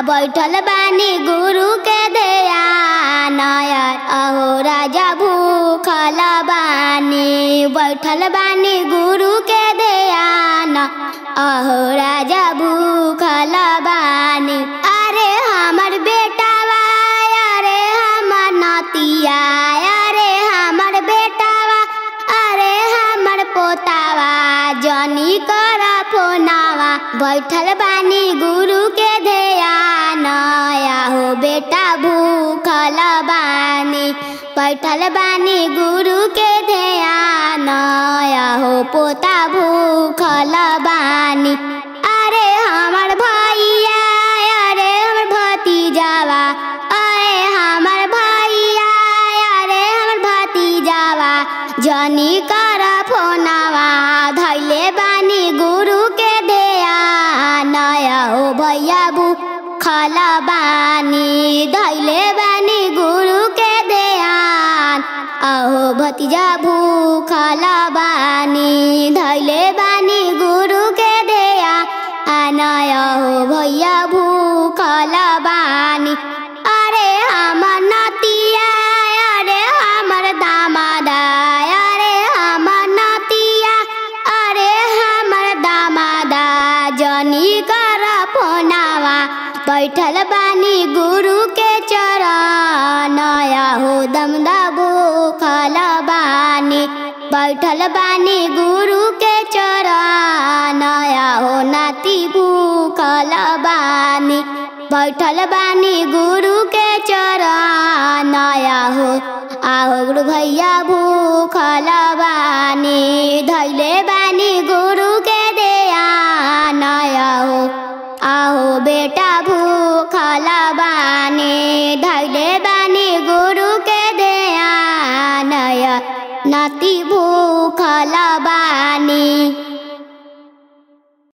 बैठल बानी गुरु के ध्यान अहो राजा भूखल बानी बैठल बानी गुरु के ध्यान अहो राजा भूखल बानी। अरे हमर बेटावा अरे हमर नतिया अरे हमर बेटावा अरे हमर पोतावा जनी कर फोनावा बैठल बानी गुरु के ध्यान आहो बेटा भूखल बानी बैठल बानी गुरु के ध्यान आहो पोता भूखल बानी। अरे हमर भैया अरे हमर भतीजावा अरे हमर भैया अरे हमर भतीजावा जनी कर फोनावा धैले बानी गुरु के ध्यान आहो भैया भूखल बानी धैले बानी गुरु के ध्यान आहो भतीजा भूखल बानी धैले बानी गुरु के ध्यान आहो भैया भूखल बानी। अरे हमर नतिया अरे हमर दामादा अरे हमर नतिया अरे हमर दामादा जनी कर फोनावा बैठल बानी गुरु के चरण आहो दमदा भूखल बानी बैठल बानी गुरु के चरण आहो नाती भूखल बानी बैठल बानी गुरु के चरण आहो आहो गुरु भैया भूखल बानी धैले बानी गुरु के ध्यान आहो आहो बेटा भूखल बानी धैले बानी गुरु के ध्यान नाती भूखल बानी।